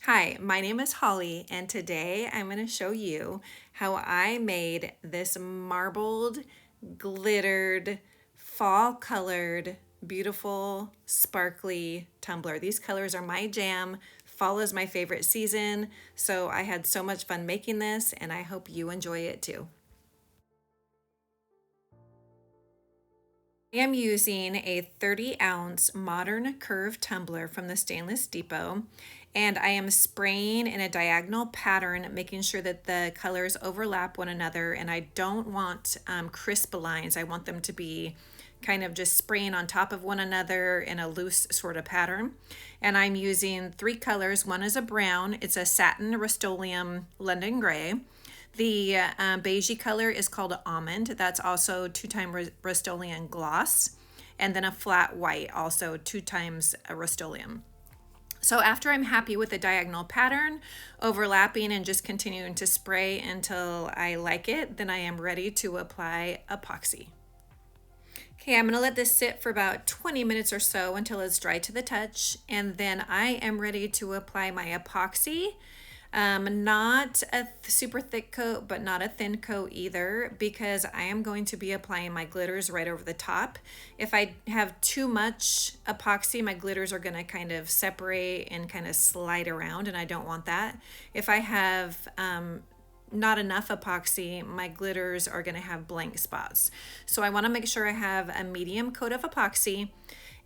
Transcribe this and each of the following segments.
Hi, my name is Holly, and today I'm going to show you how I made this marbled, glittered, fall colored, beautiful, sparkly tumbler. These colors are my jam. Fall is my favorite season, so I had so much fun making this, and I hope you enjoy it too. I am using a 30-ounce modern curved tumbler from the Stainless Depot, and I am spraying in a diagonal pattern, making sure that the colors overlap one another, and I don't want crisp lines. I want them to be kind of just spraying on top of one another in a loose sort of pattern. And I'm using three colors. One is a brown, it's a Satin Rustoleum London Gray. The beigey color is called Almond. That's also 2-time Rustoleum gloss. And then a flat white, also 2 times a Rustoleum. So after I'm happy with the diagonal pattern, overlapping and just continuing to spray until I like it, then I am ready to apply epoxy. Okay, I'm gonna let this sit for about 20 minutes or so until it's dry to the touch, and then I am ready to apply my epoxy. Not a super thick coat, but not a thin coat either, because I am going to be applying my glitters right over the top. If I have too much epoxy, my glitters are gonna kind of separate and kind of slide around, and I don't want that. If I have not enough epoxy, my glitters are gonna have blank spots. So I wanna make sure I have a medium coat of epoxy,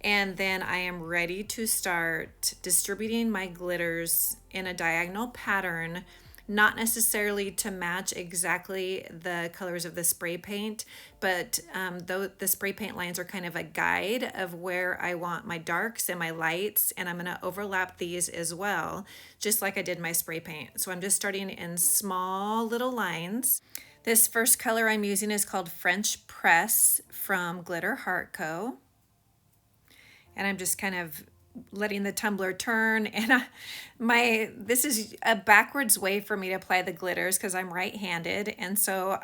and then I am ready to start distributing my glitters in a diagonal pattern, not necessarily to match exactly the colors of the spray paint, but though the spray paint lines are kind of a guide of where I want my darks and my lights, and I'm gonna overlap these as well, just like I did my spray paint. So I'm just starting in small little lines. This first color I'm using is called French Press from Glitter Heart Co. And I'm just kind of letting the tumbler turn, and this is a backwards way for me to apply the glitters because I'm right-handed, and so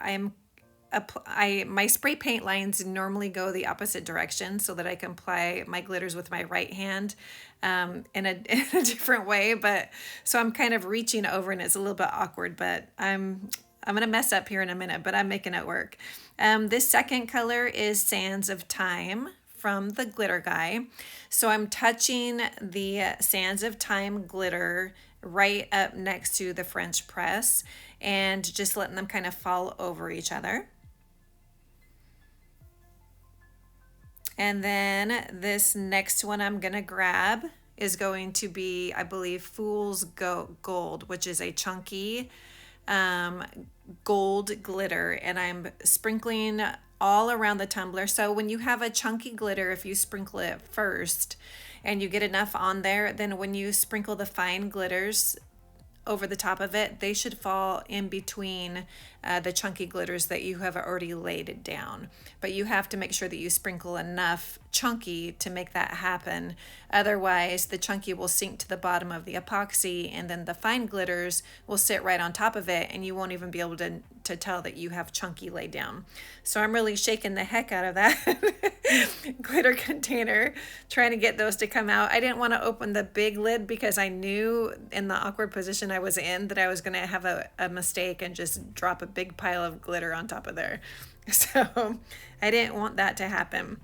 my spray paint lines normally go the opposite direction so that I can apply my glitters with my right hand in a different way. But so I'm kind of reaching over, and it's a little bit awkward, but I'm gonna mess up here in a minute, but I'm making it work. This second color is Sands of Time from the Glitter Guy. So I'm touching the Sands of Time glitter right up next to the French press and just letting them kind of fall over each other. And then this next one I'm gonna grab is going to be, I believe, Fool's Gold, which is a chunky gold glitter, and I'm sprinkling all around the tumbler. So when you have a chunky glitter, if you sprinkle it first and you get enough on there, then when you sprinkle the fine glitters over the top of it, they should fall in between the chunky glitters that you have already laid it down. But you have to make sure that you sprinkle enough chunky to make that happen. Otherwise, the chunky will sink to the bottom of the epoxy, and then the fine glitters will sit right on top of it, and you won't even be able to tell that you have chunky laid down. So I'm really shaking the heck out of that glitter container, trying to get those to come out. I didn't want to open the big lid because I knew in the awkward position I was in that I was going to have a mistake and just drop a big pile of glitter on top of there. So I didn't want that to happen.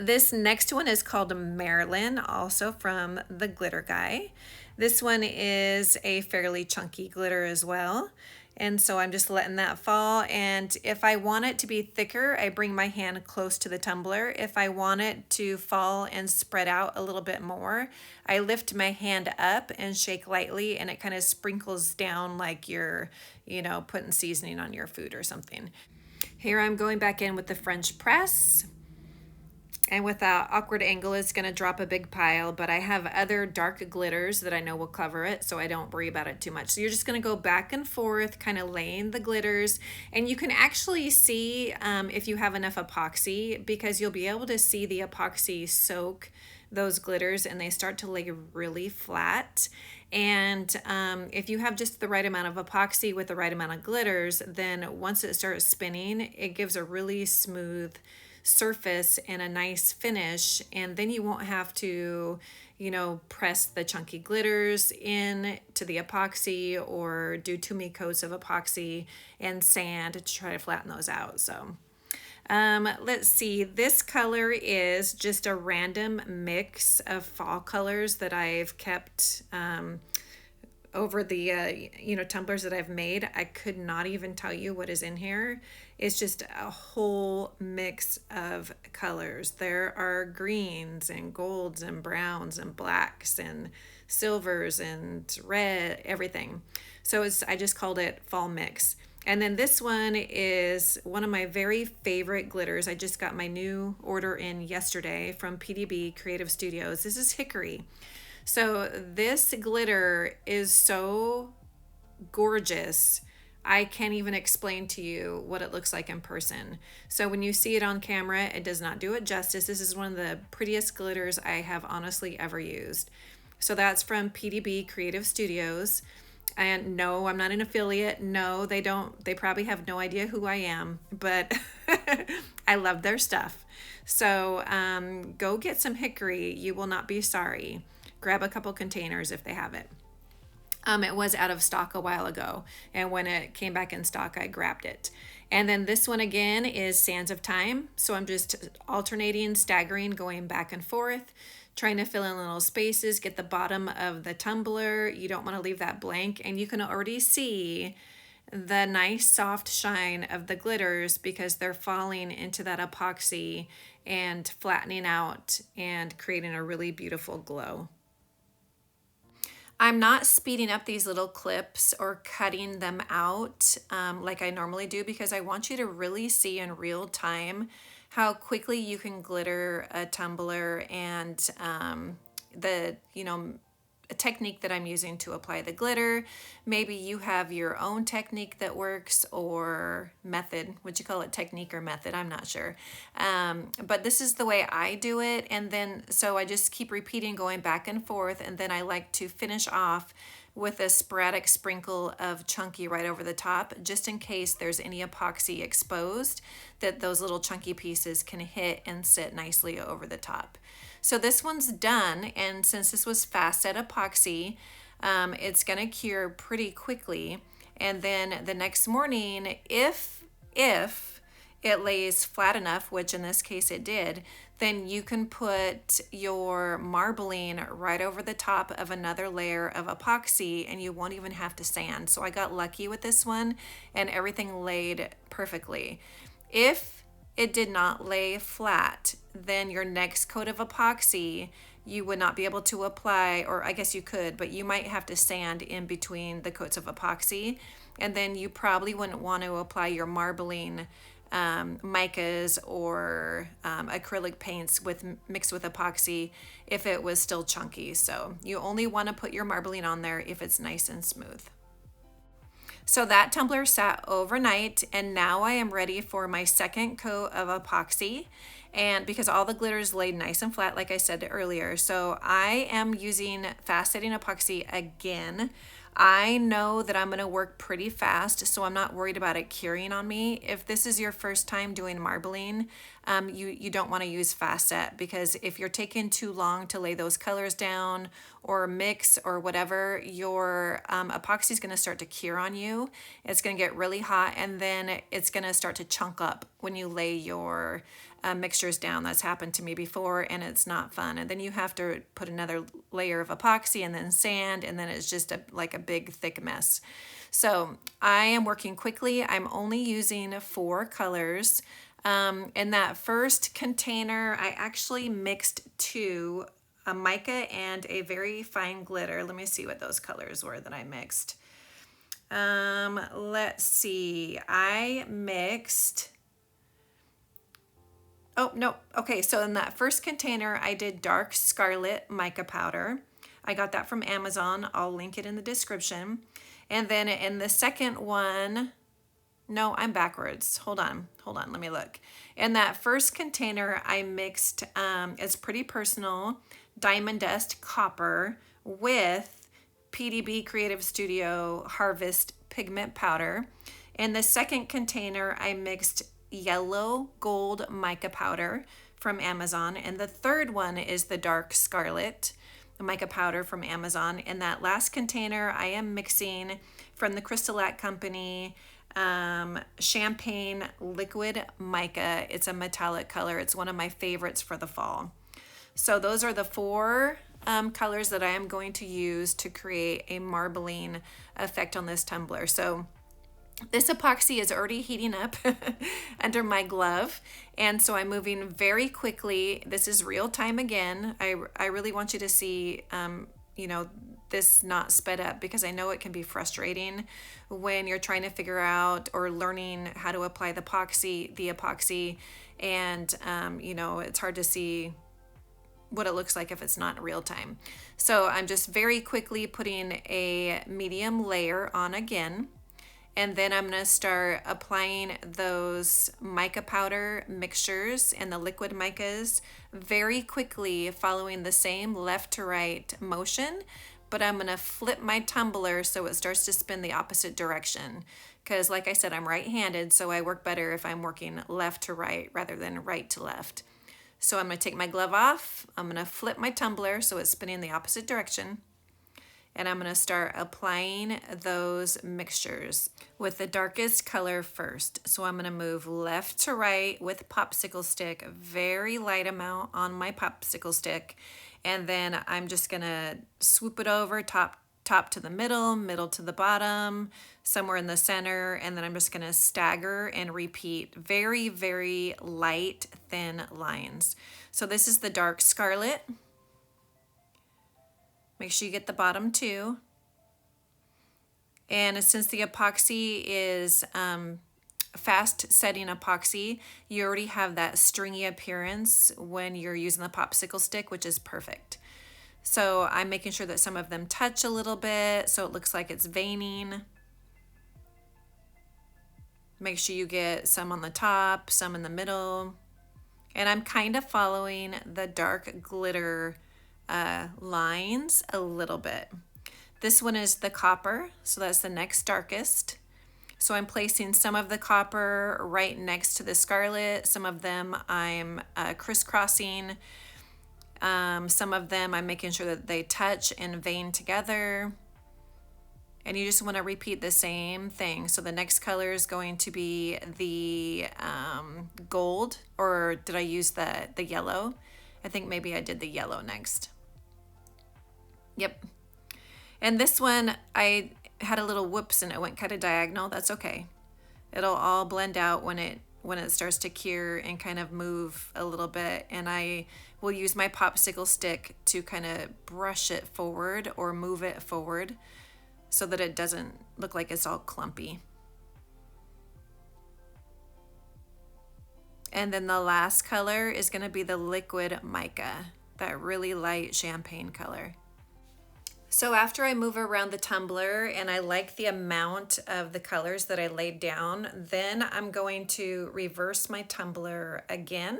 This next one is called Marilyn, also from the Glitter Guy. This one is a fairly chunky glitter as well. And so I'm just letting that fall. And if I want it to be thicker, I bring my hand close to the tumbler. If I want it to fall and spread out a little bit more, I lift my hand up and shake lightly, and it kind of sprinkles down like you're, putting seasoning on your food or something. Here I'm going back in with the French press. And with that awkward angle, it's going to drop a big pile, but I have other dark glitters that I know will cover it, so I don't worry about it too much. So you're just going to go back and forth, kind of laying the glitters, and you can actually see if you have enough epoxy, because you'll be able to see the epoxy soak those glitters and they start to lay really flat. And if you have just the right amount of epoxy with the right amount of glitters, then once it starts spinning, it gives a really smooth surface and a nice finish, and then you won't have to you know, press the chunky glitters in to the epoxy or do too many coats of epoxy and sand to try to flatten those out. So let's see, this color is just a random mix of fall colors that I've kept over the you know, tumblers that I've made. I could not even tell you what is in here. It's just a whole mix of colors. There are greens and golds and browns and blacks and silvers and red, everything. So I just called it fall mix. And then this one is one of my very favorite glitters. I just got my new order in yesterday from PDB Creative Studios. This is Hickory. So this glitter is so gorgeous. I can't even explain to you what it looks like in person. So when you see it on camera, it does not do it justice. This is one of the prettiest glitters I have honestly ever used. So that's from PDB Creative Studios. And no, I'm not an affiliate. No, they don't. They probably have no idea who I am, but I love their stuff. So go get some Hickory. You will not be sorry. Grab a couple containers if they have it. It was out of stock a while ago, and when it came back in stock, I grabbed it. And then this one again is Sands of Time. So I'm just alternating, staggering, going back and forth, trying to fill in little spaces, get the bottom of the tumbler. You don't want to leave that blank, and you can already see the nice soft shine of the glitters because they're falling into that epoxy and flattening out and creating a really beautiful glow. I'm not speeding up these little clips or cutting them out like I normally do because I want you to really see in real time how quickly you can glitter a tumbler and the, you know, a technique that I'm using to apply the glitter. Maybe you have your own technique that works or method. Would you call it technique or method? I'm not sure. But this is the way I do it. And then, so I just keep repeating, going back and forth. And then I like to finish off with a sporadic sprinkle of chunky right over the top, just in case there's any epoxy exposed, that those little chunky pieces can hit and sit nicely over the top. So this one's done, and since this was fast set epoxy, it's gonna cure pretty quickly. And then the next morning, if it lays flat enough, which in this case it did, then you can put your marbling right over the top of another layer of epoxy and you won't even have to sand. So I got lucky with this one and everything laid perfectly. If it did not lay flat, then your next coat of epoxy you would not be able to apply, or I guess you could, but you might have to sand in between the coats of epoxy. And then you probably wouldn't want to apply your marbling micas or acrylic paints mixed with epoxy if it was still chunky. So you only want to put your marbling on there if it's nice and smooth. So that tumbler sat overnight, and now I am ready for my second coat of epoxy. And because all the glitters laid nice and flat, like I said earlier, so I am using fast setting epoxy again. I know that I'm gonna work pretty fast, so I'm not worried about it curing on me. If this is your first time doing marbling, you don't wanna use fast set, because if you're taking too long to lay those colors down or mix or whatever, your epoxy is gonna start to cure on you. It's gonna get really hot, and then it's gonna start to chunk up when you lay your mixtures down. That's happened to me before, and it's not fun. And then you have to put another layer of epoxy and then sand, and then it's just like a big thick mess. So I am working quickly. I'm only using 4 colors. In that first container, I actually mixed 2, a mica and a very fine glitter. Let me see what those colors were that I mixed. Let's see, I mixed, oh, no. Okay, so in that first container, I did dark scarlet mica powder. I got that from Amazon. I'll link it in the description. And then in the second one, no, I'm backwards. Hold on, let me look. In that first container, I mixed, it's pretty personal, Diamond Dust Copper with PDB Creative Studio Harvest Pigment Powder. In the second container, I mixed yellow gold mica powder from Amazon, and the third one is the dark scarlet. mica powder from Amazon. In that last container, I am mixing from the CrystaLac company champagne liquid mica. It's a metallic color. It's one of my favorites for the fall. So those are the four colors that I am going to use to create a marbling effect on this tumbler. So this epoxy is already heating up under my glove, and so I'm moving very quickly. This is real time again. I really want you to see, you know, this not sped up, because I know it can be frustrating when you're trying to figure out or learning how to apply the epoxy, and you know, it's hard to see what it looks like if it's not real time. So I'm just very quickly putting a medium layer on again. And then I'm gonna start applying those mica powder mixtures and the liquid micas very quickly, following the same left to right motion, but I'm gonna flip my tumbler so it starts to spin the opposite direction. Because like I said, I'm right-handed, so I work better if I'm working left to right rather than right to left. So I'm gonna take my glove off, I'm gonna flip my tumbler so it's spinning the opposite direction, and I'm gonna start applying those mixtures with the darkest color first. So I'm gonna move left to right with popsicle stick, very light amount on my popsicle stick, and then I'm just gonna swoop it over top to the middle to the bottom, somewhere in the center, and then I'm just gonna stagger and repeat very, very light, thin lines. So this is the dark scarlet. Make sure you get the bottom two. And since the epoxy is fast setting epoxy, you already have that stringy appearance when you're using the popsicle stick, which is perfect. So I'm making sure that some of them touch a little bit so it looks like it's veining. Make sure you get some on the top, some in the middle. And I'm kind of following the dark glitter lines a little bit. This one is the copper, so that's the next darkest. So I'm placing some of the copper right next to the scarlet. Some of them I'm crisscrossing. Some of them I'm making sure that they touch and vein together. And you just want to repeat the same thing. So the next color is going to be the gold, or did I use the yellow? I think maybe I did the yellow next. Yep. And this one, I had a little whoops and it went kind of diagonal. That's okay. It'll all blend out when it starts to cure and kind of move a little bit. And I will use my popsicle stick to kind of brush it forward or move it forward so that it doesn't look like it's all clumpy. And then the last color is going to be the liquid mica, that really light champagne color. So after I move around the tumbler and I like the amount of the colors that I laid down, then I'm going to reverse my tumbler again,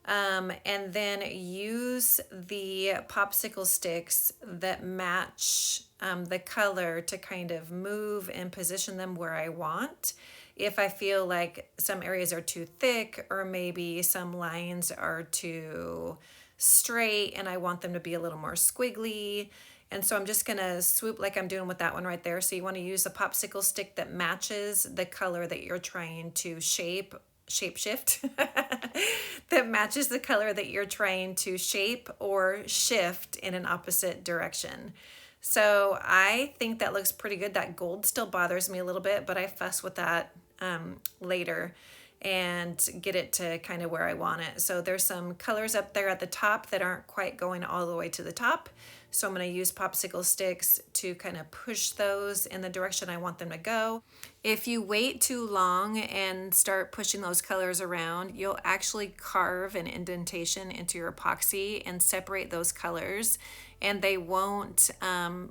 and then use the popsicle sticks that match the color to kind of move and position them where I want. If I feel like some areas are too thick, or maybe some lines are too straight and I want them to be a little more squiggly. And so I'm just gonna swoop like I'm doing with that one right there. So you wanna use a popsicle stick that matches the color that you're trying to shapeshift, that matches the color that you're trying to shape or shift in an opposite direction. So I think that looks pretty good. That gold still bothers me a little bit, but I fuss with that later and get it to kind of where I want it. So there's some colors up there at the top that aren't quite going all the way to the top. So I'm going to use popsicle sticks to kind of push those in the direction I want them to go. If you wait too long and start pushing those colors around, you'll actually carve an indentation into your epoxy and separate those colors, and they won't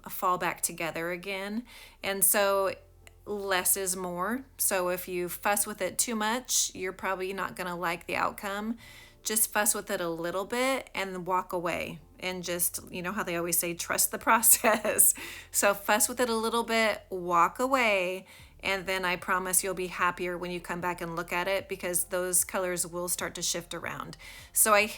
fall back together again. And so less is more. So if you fuss with it too much, you're probably not going to like the outcome. Just fuss with it a little bit and walk away, and just, you know how they always say, trust the process. So fuss with it a little bit, walk away, and then I promise you'll be happier when you come back and look at it, because those colors will start to shift around. So I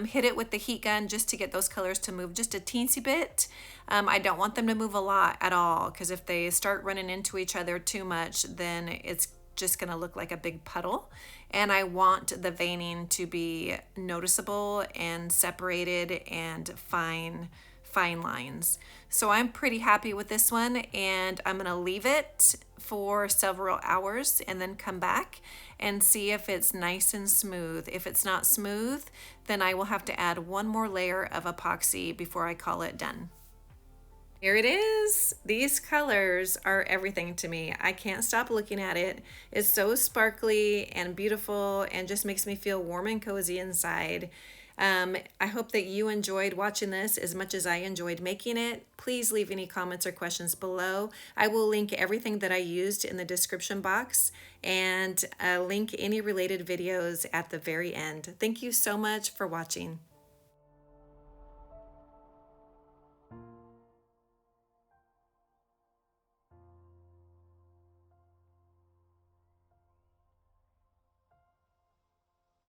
hit it with the heat gun just to get those colors to move just a teensy bit. I don't want them to move a lot at all, because if they start running into each other too much, then it's just going to look like a big puddle. And I want the veining to be noticeable and separated and fine lines. So I'm pretty happy with this one, and I'm gonna leave it for several hours and then come back and see if it's nice and smooth. If it's not smooth, then I will have to add one more layer of epoxy before I call it done. Here it is. These colors are everything to me. I can't stop looking at it. It's so sparkly and beautiful and just makes me feel warm and cozy inside. I hope that you enjoyed watching this as much as I enjoyed making it. Please leave any comments or questions below. I will link everything that I used in the description box and link any related videos at the very end. Thank you so much for watching.